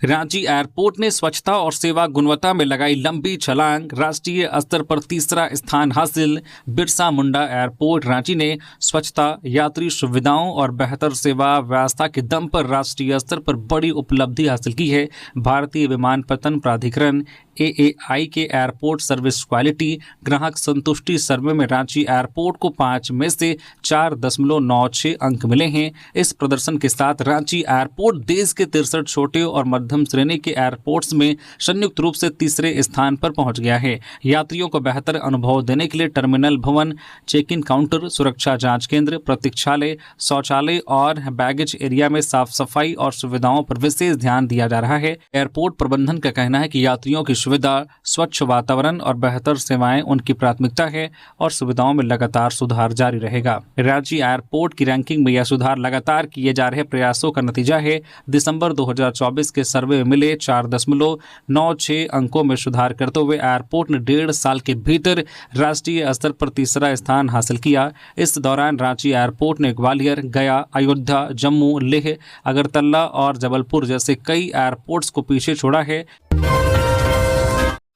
रांची एयरपोर्ट ने स्वच्छता और सेवा गुणवत्ता में लगाई लंबी छलांग। राष्ट्रीय स्तर पर तीसरा स्थान हासिल। बिरसा मुंडा एयरपोर्ट रांची ने स्वच्छता, यात्री सुविधाओं और बेहतर सेवा व्यवस्था के दम पर राष्ट्रीय स्तर पर बड़ी उपलब्धि हासिल की है। भारतीय विमानपत्तन प्राधिकरण AAI के एयरपोर्ट सर्विस क्वालिटी ग्राहक संतुष्टि सर्वे में रांची एयरपोर्ट को 5 में से 4.96 अंक मिले हैं। इस प्रदर्शन के साथ रांची एयरपोर्ट देश के 63 छोटे और मध्यम श्रेणी के एयरपोर्ट्स में संयुक्त रूप से तीसरे स्थान पर पहुंच गया है। यात्रियों को बेहतर अनुभव देने के लिए टर्मिनल भवन, चेक इन काउंटर, सुरक्षा जांच केंद्र, प्रतीक्षालय, शौचालय और बैगेज एरिया में साफ सफाई और सुविधाओं पर विशेष ध्यान दिया जा रहा है। एयरपोर्ट प्रबंधन का कहना है कि यात्रियों की सुविधा, स्वच्छ वातावरण और बेहतर सेवाएं उनकी प्राथमिकता है और सुविधाओं में लगातार सुधार जारी रहेगा। रांची एयरपोर्ट की रैंकिंग में यह सुधार लगातार किए जा रहे प्रयासों का नतीजा है। दिसंबर 2024 के सर्वे में मिले 4.96 अंकों में सुधार करते हुए एयरपोर्ट ने 1.5 साल के भीतर राष्ट्रीय स्तर पर तीसरा स्थान हासिल किया। इस दौरान रांची एयरपोर्ट ने ग्वालियर, गया, अयोध्या, जम्मू, लेह, अगरतला और जबलपुर जैसे कई एयरपोर्ट्स को पीछे छोड़ा है।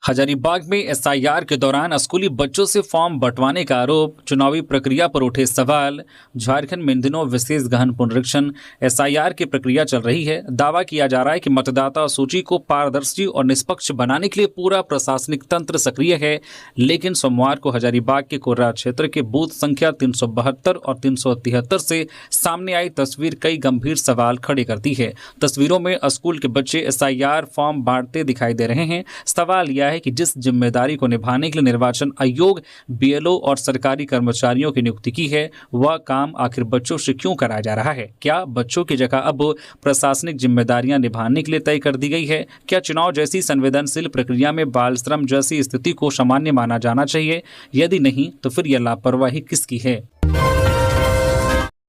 हजारीबाग में एसआईआर के दौरान स्कूली बच्चों से फॉर्म बंटवाने का आरोप, चुनावी प्रक्रिया पर उठे सवाल। झारखंड में इन दिनों विशेष गहन पुनरीक्षण एसआईआर की प्रक्रिया चल रही है। दावा किया जा रहा है कि मतदाता सूची को पारदर्शी और निष्पक्ष बनाने के लिए पूरा प्रशासनिक तंत्र सक्रिय है, लेकिन सोमवार को हजारीबाग के कोर्रा क्षेत्र के बूथ संख्या 372 और 373 से सामने आई तस्वीर कई गंभीर सवाल खड़े करती है। तस्वीरों में स्कूल के बच्चे एसआईआर फॉर्म बांटते दिखाई दे रहे हैं। सवाल यह है कि जिस जिम्मेदारी को निभाने के लिए निर्वाचन आयोग, बीएलओ और सरकारी कर्मचारियों की नियुक्ति की है, वह काम आखिर बच्चों से क्यों कराया जा रहा है? क्या बच्चों की जगह अब प्रशासनिक जिम्मेदारियां निभाने के लिए तय कर दी गई है? क्या चुनाव जैसी संवेदनशील प्रक्रिया में बाल श्रम जैसी स्थिति को सामान्य माना जाना चाहिए? यदि नहीं, तो फिर यह लापरवाही किसकी है?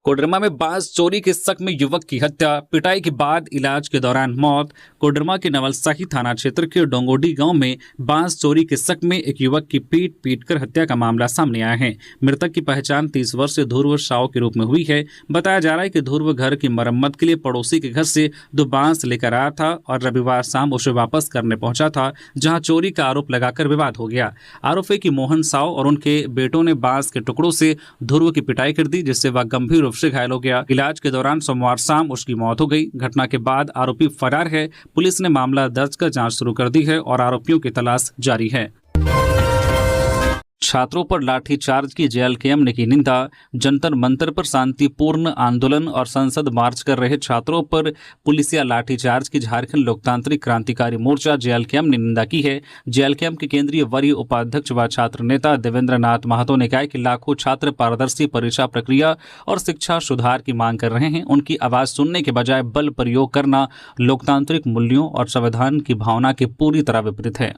कोडरमा में बांस चोरी के शक में युवक की हत्या, पिटाई के बाद इलाज के दौरान मौत। कोडरमा के नवलसाही थाना क्षेत्र के डोंगोडी गांव में बांस चोरी के शक में एक युवक की पीट कर हत्या का मामला सामने आया है। मृतक की पहचान 30 वर्षीय ध्रुव साव के रूप में हुई है। बताया जा रहा है कि ध्रुव घर की मरम्मत के लिए पड़ोसी के घर से 2 बांस लेकर आया था और रविवार शाम उसे वापस करने पहुंचा था, जहां चोरी का आरोप लगाकर विवाद हो गया। आरोप है कि मोहन साव और उनके बेटों ने बांस के टुकड़ों से ध्रुव की पिटाई कर दी, जिससे वह गंभीर रूप से घायल हो गया। इलाज के दौरान सोमवार शाम उसकी मौत हो गई। घटना के बाद आरोपी फरार है। पुलिस ने मामला दर्ज कर जांच शुरू कर दी है और आरोपियों की तलाश जारी है। छात्रों पर लाठीचार्ज की जेएलकेएम ने की निंदा। जंतर मंतर पर शांतिपूर्ण आंदोलन और संसद मार्च कर रहे छात्रों पर पुलिसिया लाठीचार्ज की झारखंड लोकतांत्रिक क्रांतिकारी मोर्चा जेएलकेएम ने निंदा की है। जेएलकेएम के केंद्रीय वरीय उपाध्यक्ष व छात्र नेता देवेंद्र नाथ महतो ने कहा कि लाखों छात्र पारदर्शी परीक्षा प्रक्रिया और शिक्षा सुधार की मांग कर रहे हैं। उनकी आवाज सुनने के बजाय बल प्रयोग करना लोकतांत्रिक मूल्यों और संविधान की भावना के पूरी तरह विपरीत है।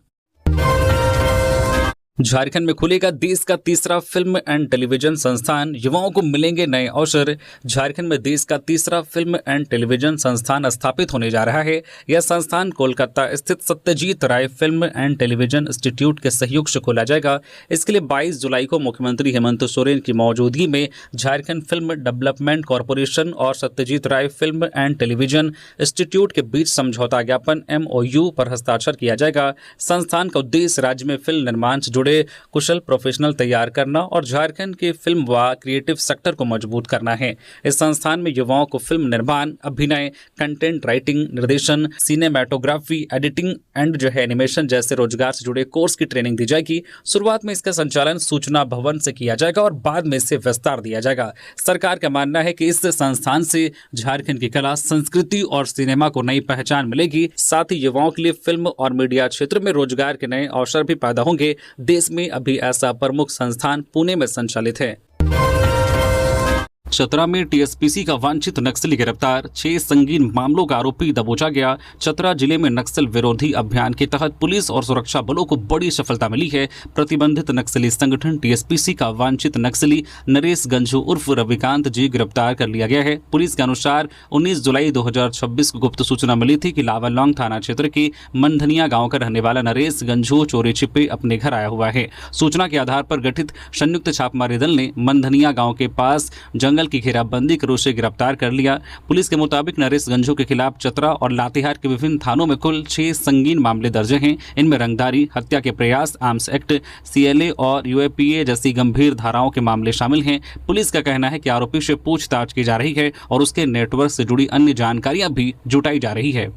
झारखंड में खुलेगा देश का तीसरा फिल्म एंड टेलीविजन संस्थान, युवाओं को मिलेंगे नए अवसर। झारखंड में देश का तीसरा फिल्म एंड टेलीविजन संस्थान स्थापित होने जा रहा है। यह संस्थान कोलकाता स्थित सत्यजीत राय फिल्म एंड टेलीविजन इंस्टीट्यूट के सहयोग से खोला जाएगा। इसके लिए 22 जुलाई को मुख्यमंत्री हेमंत सोरेन की मौजूदगी में झारखंड फिल्म डेवलपमेंट कॉरपोरेशन और सत्यजीत राय फिल्म एंड टेलीविजन इंस्टीट्यूट के बीच समझौता ज्ञापन MOU पर हस्ताक्षर किया जाएगा। संस्थान का उद्देश्य राज्य में फिल्म निर्माण से जुड़े कुशल प्रोफेशनल तैयार करना और झारखंड के फिल्म व क्रिएटिव सेक्टर को मजबूत करना है। इस संस्थान में युवाओं को फिल्म निर्माण, अभिनय, कंटेंट राइटिंग, निर्देशन, सिनेमैटोग्राफी, एडिटिंग एंड एनिमेशन जैसे रोजगार से जुड़े कोर्स की ट्रेनिंग दी जाएगी। शुरुआत में इसका संचालन सूचना भवन से किया जाएगा और बाद में इसे विस्तार दिया जाएगा। सरकार का मानना है कि इस संस्थान से झारखंड की कला, संस्कृति और सिनेमा को नई पहचान मिलेगी। साथ ही युवाओं के लिए फिल्म और मीडिया क्षेत्र में रोजगार के नए अवसर भी पैदा होंगे। देश में अभी ऐसा प्रमुख संस्थान पुणे में संचालित है। चतरा में टीएसपीसी का वांछित नक्सली गिरफ्तार, 6 संगीन मामलों का आरोपी दबोचा गया। चतरा जिले में नक्सल विरोधी अभियान के तहत पुलिस और सुरक्षा बलों को बड़ी सफलता मिली है। प्रतिबंधित नक्सली संगठन टीएसपीसी का वांछित नक्सली नरेश गंझू उर्फ रविकांत जी गिरफ्तार कर लिया गया है। पुलिस के अनुसार 19 जुलाई 2026 को गुप्त सूचना मिली थी कि लावालौंग थाना क्षेत्र के मनधनिया गाँव का रहने वाला नरेश गंझू चोरी छिपे अपने घर आया हुआ है। सूचना के आधार पर गठित संयुक्त छापामारी दल ने मनधनिया गाँव के पास जंगल की घेराबंदी कर उसे गिरफ्तार कर लिया। पुलिस के मुताबिक नरेश गंझू के खिलाफ चतरा और लातेहार के विभिन्न थानों में कुल 6 संगीन मामले दर्ज हैं। इनमें रंगदारी, हत्या के प्रयास, आर्म्स एक्ट, CLA और UAPA जैसी गंभीर धाराओं के मामले शामिल हैं। पुलिस का कहना है कि आरोपी से पूछताछ की जा रही है और उसके नेटवर्क से जुड़ी अन्य जानकारियां भी जुटाई जा रही है।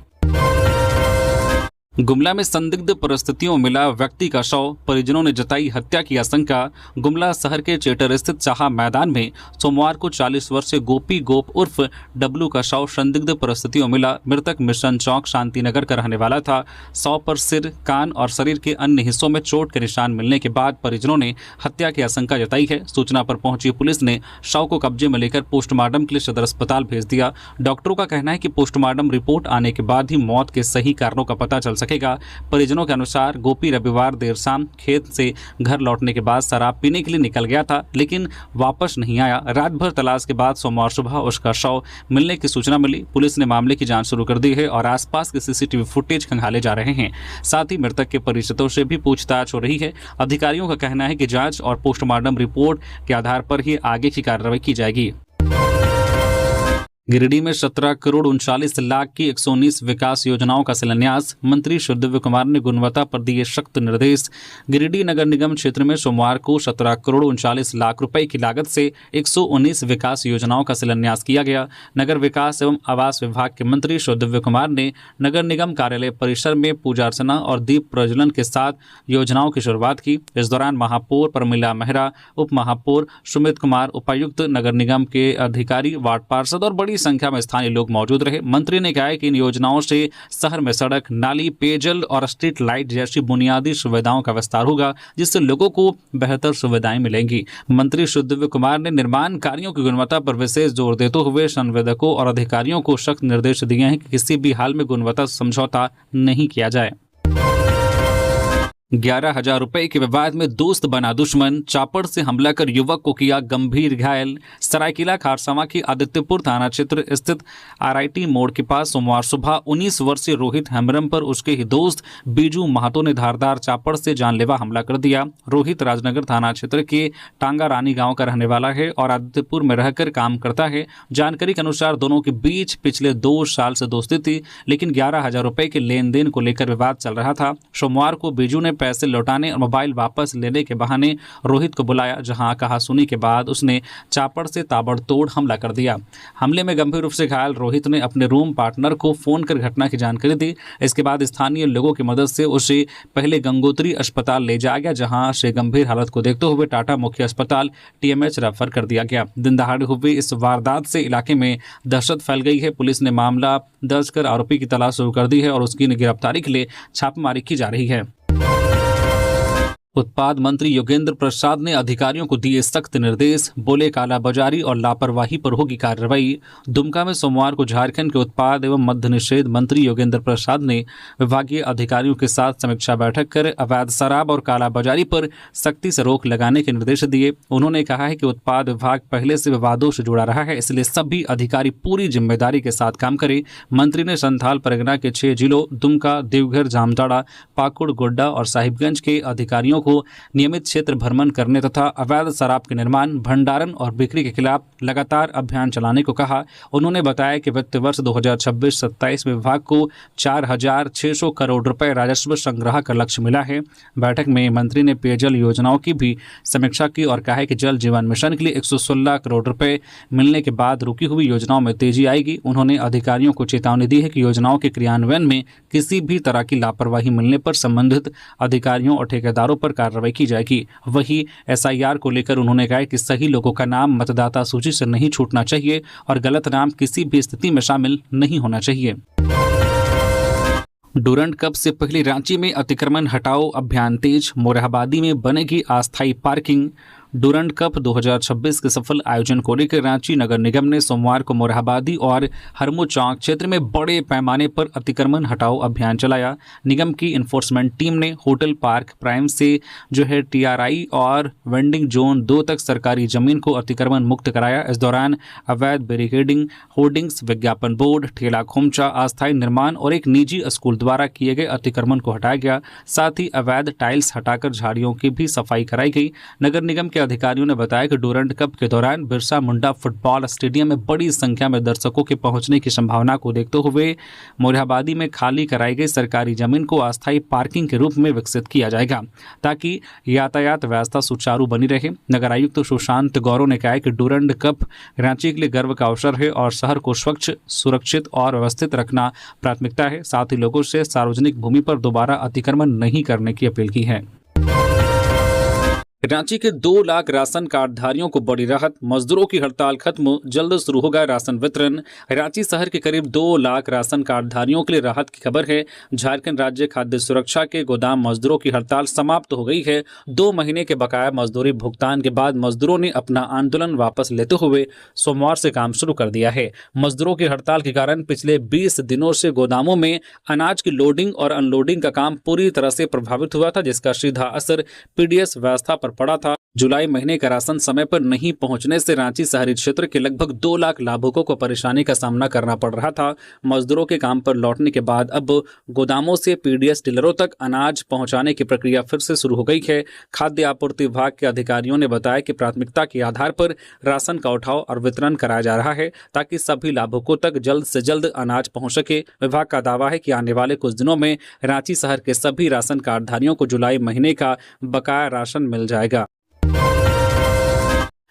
गुमला में संदिग्ध परिस्थितियों में मिला व्यक्ति का शव, परिजनों ने जताई हत्या की आशंका। गुमला शहर के चेटर स्थित शाह मैदान में सोमवार को 40 वर्षीय गोपी गोप उर्फ डब्लू का शव संदिग्ध परिस्थितियों में मिला। मृतक मिशन चौक शांतिनगर का रहने वाला था। शव पर सिर, कान और शरीर के अन्य हिस्सों में चोट के निशान मिलने के बाद परिजनों ने हत्या की आशंका जताई है। सूचना पर पहुंची पुलिस ने शव को कब्जे में लेकर पोस्टमार्टम के लिए सदर अस्पताल भेज दिया। डॉक्टरों का कहना है कि पोस्टमार्टम रिपोर्ट आने के बाद ही मौत के सही कारणों का पता चल सकेगा। परिजनों के अनुसार गोपी रविवार देर शाम खेत से घर लौटने के बाद शराब पीने के लिए निकल गया था, लेकिन वापस नहीं आया। रात भर तलाश के बाद सोमवार सुबह उसका शव मिलने की सूचना मिली। पुलिस ने मामले की जांच शुरू कर दी है और आसपास के CCTV फुटेज खंगाले जा रहे हैं। साथ ही मृतक के परिचितों से भी पूछताछ हो रही है। अधिकारियों का कहना है कि जांच और पोस्टमार्टम रिपोर्ट के आधार पर ही आगे की कार्रवाई की जाएगी। गिरिडीह में 17 करोड़ 39 लाख की 119 विकास योजनाओं का शिलान्यास। मंत्री श्री दिव्य कुमार ने गुणवत्ता पर दिए सख्त निर्देश। गिरिडीह नगर निगम क्षेत्र में सोमवार को 17 करोड़ 39 लाख रुपए की लागत से 119 विकास योजनाओं का शिलान्यास किया गया। नगर विकास एवं आवास विभाग के मंत्री श्री दिव्य कुमार ने नगर निगम कार्यालय परिसर में पूजा अर्चना और दीप प्रज्वलन के साथ योजनाओं की शुरुआत की। इस दौरान महापौर प्रमिला मेहरा, उप महापौर सुमित कुमार, उपायुक्त नगर निगम के अधिकारी, वार्ड पार्षद और बड़ी संख्या में स्थानीय लोग मौजूद रहे। मंत्री ने कहा कि इन योजनाओं से शहर में सड़क, नाली, पेयजल और स्ट्रीट लाइट जैसी बुनियादी सुविधाओं का विस्तार होगा, जिससे लोगों को बेहतर सुविधाएं मिलेंगी। मंत्री श्री दिव्य कुमार ने निर्माण कार्यों की गुणवत्ता पर विशेष जोर देते हुए संवेदकों और अधिकारियों को सख्त निर्देश दिए हैं कि किसी भी हाल में गुणवत्ता समझौता नहीं किया जाए। 11,000 रुपए के विवाद में दोस्त बना दुश्मन, चापड़ से हमला कर युवक को किया गंभीर घायल। सरायकेला खारसावां की आदित्यपुर थाना क्षेत्र स्थित आरआईटी मोड़ के पास सोमवार सुबह 19 वर्षीय रोहित हेम्ब्रम पर उसके ही दोस्त बीजू महतो ने धारदार चापड़ से जानलेवा हमला कर दिया। रोहित राजनगर थाना क्षेत्र के टांगा रानी गांव का रहने वाला है और आदित्यपुर में रहकर काम करता है। जानकारी के अनुसार दोनों के बीच पिछले 2 साल से दोस्ती थी, लेकिन 11,000 रुपए के लेन देन को लेकर विवाद चल रहा था। सोमवार को बीजू ने पैसे लौटाने और मोबाइल वापस लेने के बहाने रोहित को बुलाया, जहां कहासुनी के बाद उसने चापड़ से ताबड़तोड़ हमला कर दिया। हमले में गंभीर रूप से घायल रोहित ने अपने रूम पार्टनर को फोन कर घटना की जानकारी दी। इसके बाद स्थानीय लोगों की मदद से उसे पहले गंगोत्री अस्पताल ले जाया गया, जहां से गंभीर हालत को देखते हुए टाटा मुख्य अस्पताल टीएमएच रेफर कर दिया गया। दिन दहाड़े हुई इस वारदात से इलाके में दहशत फैल गई है। पुलिस ने मामला दर्ज कर आरोपी की तलाश शुरू कर दी है और उसकी गिरफ्तारी के लिए छापेमारी की जा रही है। उत्पाद मंत्री योगेंद्र प्रसाद ने अधिकारियों को दिए सख्त निर्देश, बोले कालाबाजारी और लापरवाही पर होगी कार्रवाई। दुमका में सोमवार को झारखंड के उत्पाद एवं मद्य निषेध मंत्री योगेंद्र प्रसाद ने विभागीय अधिकारियों के साथ समीक्षा बैठक कर अवैध शराब और कालाबाजारी पर सख्ती से रोक लगाने के निर्देश दिए। उन्होंने कहा है कि उत्पाद विभाग पहले से विवादों से जुड़ा रहा है, इसलिए सभी अधिकारी पूरी जिम्मेदारी के साथ काम करें। मंत्री ने संथाल परगना के 6 जिलों दुमका, देवघर, जामताड़ा, पाकुड़, गोड्डा और साहिबगंज के अधिकारियों को नियमित क्षेत्र भ्रमण करने तथा अवैध शराब के निर्माण, भंडारण और बिक्री के खिलाफ लगातार अभियान चलाने को कहा। उन्होंने बताया कि वित्त वर्ष 2026-27 में विभाग को 4,600 करोड़ रुपए राजस्व संग्रह का लक्ष्य मिला है। बैठक में मंत्री ने पेयजल योजनाओं की भी समीक्षा की और कहा कि जल जीवन मिशन के लिए 116 करोड़ रुपए मिलने के बाद रुकी हुई योजनाओं में तेजी आएगी। उन्होंने अधिकारियों को चेतावनी दी है कि योजनाओं के क्रियान्वयन में किसी भी तरह की लापरवाही मिलने पर संबंधित अधिकारियों और ठेकेदारों पर कार्रवाई की जाएगी। वहीं एसआईआर को लेकर उन्होंने कहा कि सही लोगों का नाम मतदाता सूची से नहीं छूटना चाहिए और गलत नाम किसी भी स्थिति में शामिल नहीं होना चाहिए। डूरंड कप से पहले रांची में अतिक्रमण हटाओ अभियान तेज, मोरहाबादी में बनेगी अस्थायी पार्किंग। डूरंड कप 2026 के सफल आयोजन को लेकर रांची नगर निगम ने सोमवार को मोरहाबादी और हरमू चौक क्षेत्र में बड़े पैमाने पर अतिक्रमण हटाओ अभियान चलाया। निगम की इन्फोर्समेंट टीम ने होटल पार्क प्राइम से टीआरआई और वेंडिंग जोन 2 तक सरकारी जमीन को अतिक्रमण मुक्त कराया। इस दौरान अवैध बैरिकेडिंग, होर्डिंग्स, विज्ञापन बोर्ड, ठेला खोमचा, अस्थायी निर्माण और एक निजी स्कूल द्वारा किए गए अतिक्रमण को हटाया गया। साथ ही अवैध टाइल्स हटाकर झाड़ियों की भी सफाई कराई गई। नगर निगम के अधिकारियों ने बताया कि डूरंड कप के दौरान बिरसा मुंडा फुटबॉल स्टेडियम में बड़ी संख्या में दर्शकों के पहुंचने की संभावना को देखते हुए मोरहाबादी में खाली कराई गई सरकारी जमीन को अस्थायी पार्किंग के रूप में विकसित किया जाएगा, ताकि यातायात व्यवस्था सुचारू बनी रहे। नगर आयुक्त सुशांत गौरव ने कहा कि डूरंड कप रांची के लिए गर्व का अवसर है और शहर को स्वच्छ, सुरक्षित और व्यवस्थित रखना प्राथमिकता है। साथ ही लोगों से सार्वजनिक भूमि पर दोबारा अतिक्रमण नहीं करने की अपील की है। रांची के 2 लाख राशन कार्डधारियों को बड़ी राहत, मजदूरों की हड़ताल खत्म, जल्द शुरू होगा राशन वितरण। रांची शहर के करीब 2 लाख राशन कार्डधारियों के लिए राहत की खबर है। झारखंड राज्य खाद्य सुरक्षा के गोदाम मजदूरों की हड़ताल समाप्त हो गई है। 2 महीने के बकाया मजदूरी भुगतान के बाद मजदूरों ने अपना आंदोलन वापस लेते हुए सोमवार से काम शुरू कर दिया है। मजदूरों की हड़ताल के कारण पिछले 20 दिनों से गोदामों में अनाज की लोडिंग और अनलोडिंग का काम पूरी तरह से प्रभावित हुआ था, जिसका सीधा असर पीडीएस व्यवस्था पर पड़ा था। जुलाई महीने का राशन समय पर नहीं पहुंचने से रांची शहरी क्षेत्र के लगभग 2 लाख लाभुकों को परेशानी का सामना करना पड़ रहा था। मजदूरों के काम पर लौटने के बाद अब गोदामों से पीडीएस डीलरों तक अनाज पहुंचाने की प्रक्रिया फिर से शुरू हो गई है। खाद्य आपूर्ति विभाग के अधिकारियों ने बताया कि प्राथमिकता के आधार पर राशन का उठाव और वितरण कराया जा रहा है ताकि सभी लाभुकों तक जल्द से जल्द अनाज पहुंच सके। विभाग का दावा है कि आने वाले कुछ दिनों में रांची शहर के सभी राशन कार्डधारियों को जुलाई महीने का बकाया राशन मिल जाएगा।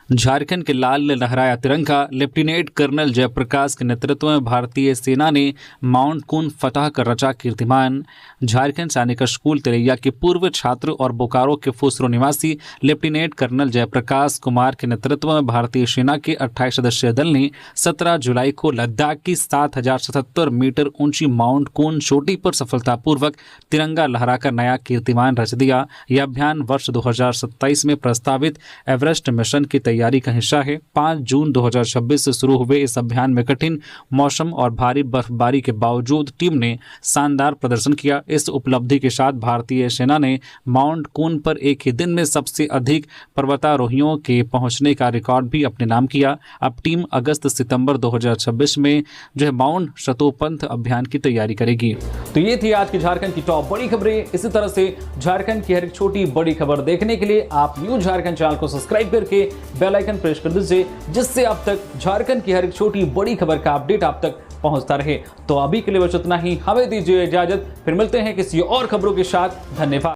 झारखंड के लाल लहराया तिरंगा। लेफ्टिनेंट कर्नल जयप्रकाश के नेतृत्व में भारतीय सेना ने माउंट कून फतह कर रचा कीर्तिमान। झारखंड सैनिक स्कूल तिरैया के पूर्व छात्र और बोकारो के फुसरो निवासी लेफ्टिनेंट कर्नल जयप्रकाश कुमार के नेतृत्व में भारतीय सेना के 28 सदस्यीय दल ने 17 जुलाई को लद्दाख की 7077 मीटर ऊंची माउंट कून चोटी पर सफलतापूर्वक तिरंगा लहराकर नया कीर्तिमान रच दिया। यह अभियान वर्ष 2027 में प्रस्तावित एवरेस्ट मिशन की तैयारी का हिस्सा है। 5 जून 2026 से शुरू हुए इस अभियान में कठिन मौसम और भारी बर्फबारी के बावजूद टीम ने शानदार प्रदर्शन किया। इस उपलब्धि के साथ भारतीय सेना ने माउंट कून पर एक ही दिन में सबसे अधिक पर्वतारोहियों के पहुंचने का रिकॉर्ड भी अपने नाम किया। अब टीम अगस्त सितंबर 2026 में जो है माउंट शतोपंथ अभियान की तैयारी करेगी। तो ये थी आज की झारखंड की टॉप बड़ी खबरें। इसी तरह से झारखंड की हर एक छोटी बड़ी खबर देखने के लिए आप न्यूज़ झारखंड चैनल को सब्सक्राइब करके बेल आइकन प्रेस कर दीजिए, जिससे अब तक झारखंड की हर एक छोटी बड़ी खबर का अपडेट आप तक पहुंचता रहे। तो अभी के लिए बस इतना ही, हमें दीजिए इजाजत, फिर मिलते हैं किसी और खबरों के साथ। धन्यवाद।